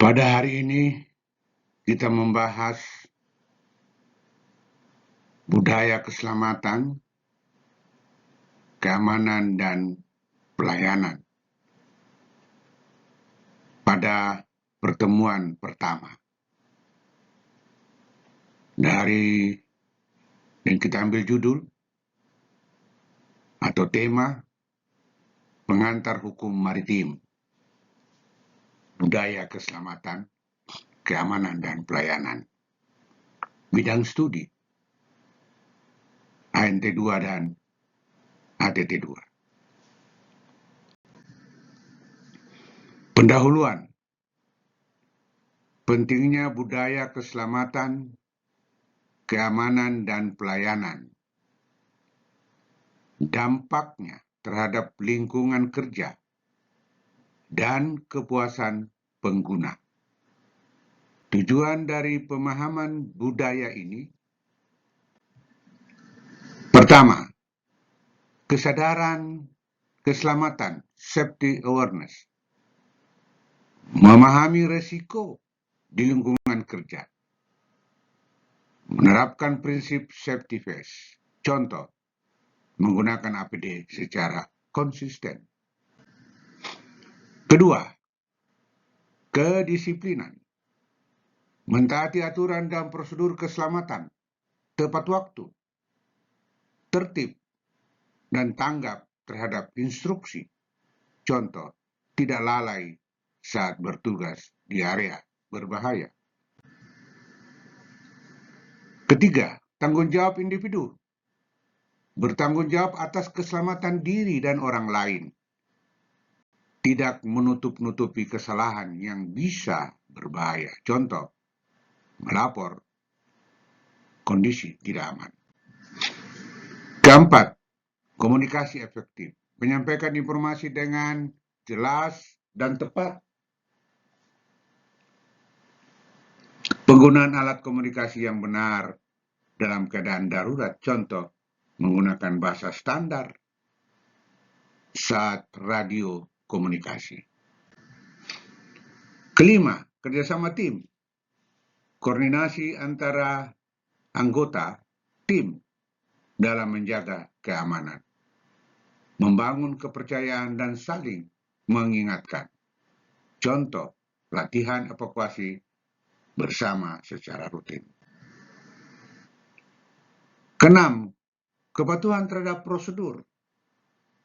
Pada hari ini kita membahas budaya keselamatan, keamanan, dan pelayanan pada pertemuan pertama. Dari yang kita ambil judul atau tema pengantar hukum maritim, budaya keselamatan, keamanan, dan pelayanan. Bidang studi ANT2 dan ATT2. Pendahuluan. Pentingnya budaya keselamatan, keamanan, dan pelayanan. Dampaknya terhadap lingkungan kerja dan kepuasan pengguna. Tujuan dari pemahaman budaya ini: pertama, kesadaran keselamatan, safety awareness, memahami resiko di lingkungan kerja, menerapkan prinsip safety first, contoh, menggunakan APD secara konsisten. Kedua, kedisiplinan, mentaati aturan dan prosedur keselamatan, tepat waktu, tertib, dan tanggap terhadap instruksi. Contoh, tidak lalai saat bertugas di area berbahaya. Ketiga, tanggung jawab individu, bertanggung jawab atas keselamatan diri dan orang lain, tidak menutup-nutupi kesalahan yang bisa berbahaya. Contoh, melapor kondisi tidak aman. Keempat, komunikasi efektif, menyampaikan informasi dengan jelas dan tepat. Penggunaan alat komunikasi yang benar dalam keadaan darurat, contoh, menggunakan bahasa standar saat radio komunikasi. Kelima, kerjasama tim, koordinasi antara anggota tim dalam menjaga keamanan, membangun kepercayaan dan saling mengingatkan. Contoh, latihan evakuasi bersama secara rutin. Keenam, kepatuhan terhadap prosedur,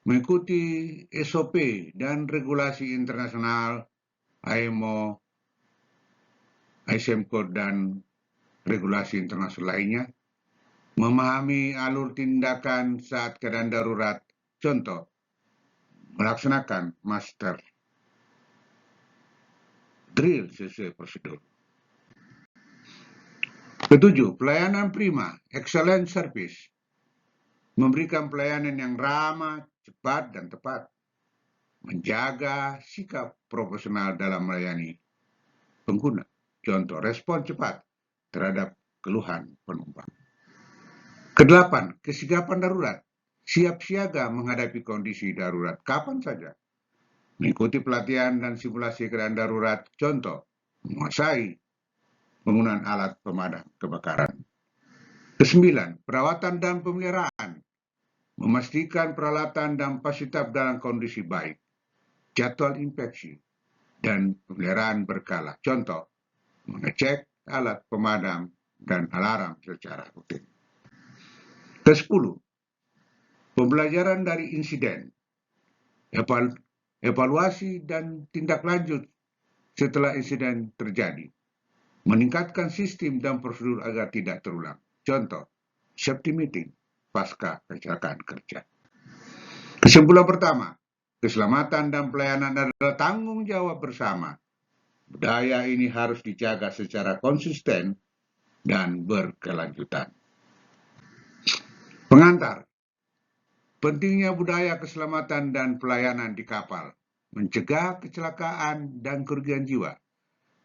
mengikuti SOP dan regulasi internasional, IMO, ISM Code, dan regulasi internasional lainnya, memahami alur tindakan saat keadaan darurat, contoh, melaksanakan master drill sesuai prosedur. Ketujuh, pelayanan prima, excellent service, memberikan pelayanan yang ramah, cepat, dan tepat, menjaga sikap profesional dalam melayani pengguna, contoh, respon cepat terhadap keluhan penumpang. Kedelapan, kesigapan darurat, siap siaga menghadapi kondisi darurat kapan saja, mengikuti pelatihan dan simulasi keadaan darurat, contoh, menguasai penggunaan alat pemadam kebakaran. Kesembilan, perawatan dan pemeliharaan, memastikan peralatan dan fasilitas dalam kondisi baik, jadwal inspeksi, dan pemeliharaan berkala, contoh, mengecek alat pemadam dan alarm secara rutin. Kesepuluh, pembelajaran dari insiden, evaluasi dan tindak lanjut setelah insiden terjadi, meningkatkan sistem dan prosedur agar tidak terulang, contoh, safety meeting pasca kecelakaan kerja. Kesimpulan pertama, keselamatan dan pelayanan adalah tanggung jawab bersama. Budaya ini harus dijaga secara konsisten dan berkelanjutan. Pengantar, pentingnya budaya keselamatan dan pelayanan di kapal, mencegah kecelakaan dan kerugian jiwa,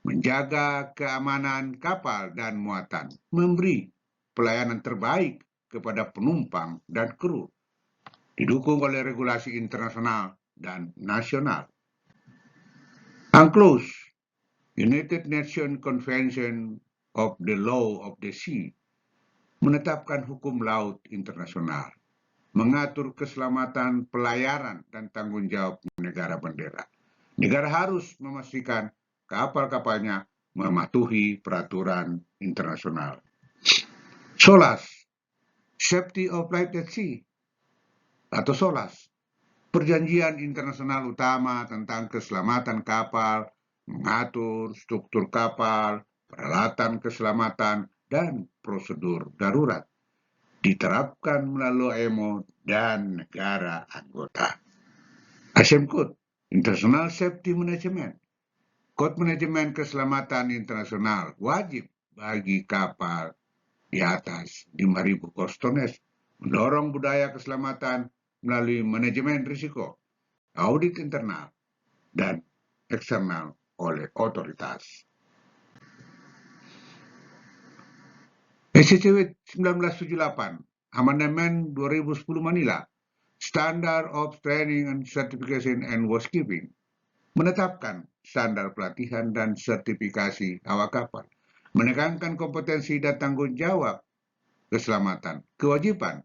menjaga keamanan kapal dan muatan, memberi pelayanan terbaik kepada penumpang dan kru, didukung oleh regulasi internasional dan nasional. UNCLOS, United Nations Convention of the Law of the Sea menetapkan hukum laut internasional, mengatur keselamatan pelayaran dan tanggung jawab negara bendera. Negara harus memastikan kapal-kapalnya mematuhi peraturan internasional. SOLAS, Safety of Life at Sea, atau SOLAS, perjanjian internasional utama tentang keselamatan kapal, mengatur struktur kapal, peralatan keselamatan, dan prosedur darurat. Diterapkan melalui IMO dan negara anggota. ASEM Code, International Safety Management, Kode Manajemen Keselamatan Internasional wajib bagi kapal di atas 5.000 kostones, mendorong budaya keselamatan melalui manajemen risiko, audit internal, dan eksternal oleh otoritas. SCCW 1978, Amandemen 2010 Manila, Standard of Training and Certification and Housekeeping, menetapkan standar pelatihan dan sertifikasi awak kapal, menekankan kompetensi dan tanggung jawab keselamatan, kewajiban,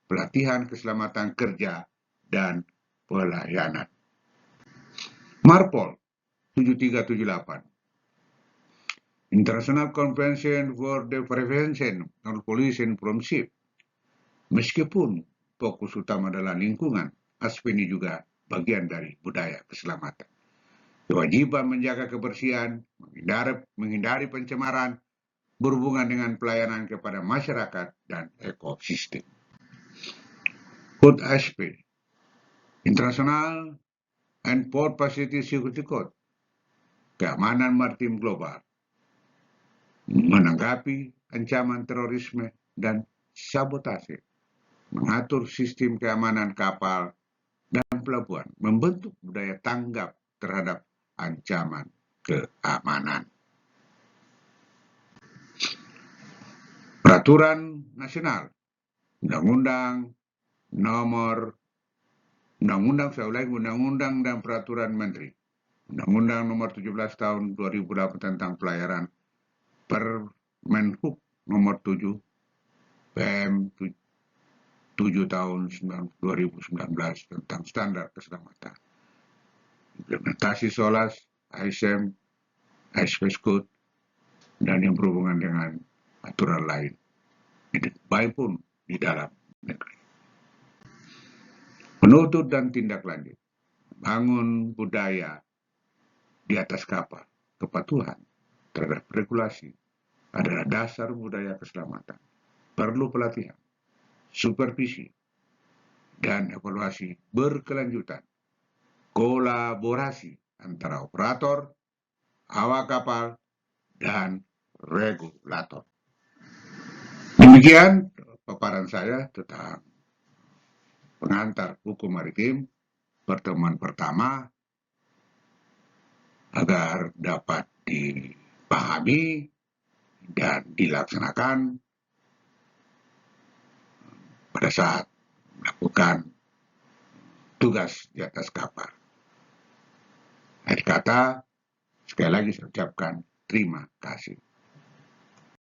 pelatihan keselamatan kerja, dan pelayanan. MARPOL 7378, International Convention for the Prevention of Pollution from Ship. Meskipun fokus utama adalah lingkungan, aspek ini juga bagian dari budaya keselamatan. Kewajiban menjaga kebersihan, menghindari pencemaran, berhubungan dengan pelayanan kepada masyarakat dan ekosistem. Code ASP, International and Port Facility Security Code, keamanan maritim global, menanggapi ancaman terorisme dan sabotase, mengatur sistem keamanan kapal dan pelabuhan, membentuk budaya tanggap terhadap ancaman keamanan. Peraturan nasional, Undang-Undang dan Peraturan Menteri, Undang-Undang nomor 17 tahun 2008 tentang pelayaran, Permenhub nomor 7, PM 7 tahun 2019 tentang standar keselamatan. Implementasi SOLAS, ISEM, ASP Code, dan yang berhubungan dengan aturan lain, baik pun di dalam negeri. Penuntut dan tindak lanjut, bangun budaya di atas kapal, kepatuhan terhadap regulasi adalah dasar budaya keselamatan. Perlu pelatihan, supervisi, dan evaluasi berkelanjutan. Kolaborasi antara operator, awak kapal, dan regulator. Demikian paparan saya tentang pengantar hukum maritim pertemuan pertama agar dapat dipahami dan dilaksanakan pada saat melakukan tugas di atas kapal. Akhir kata, sekali lagi saya ucapkan terima kasih.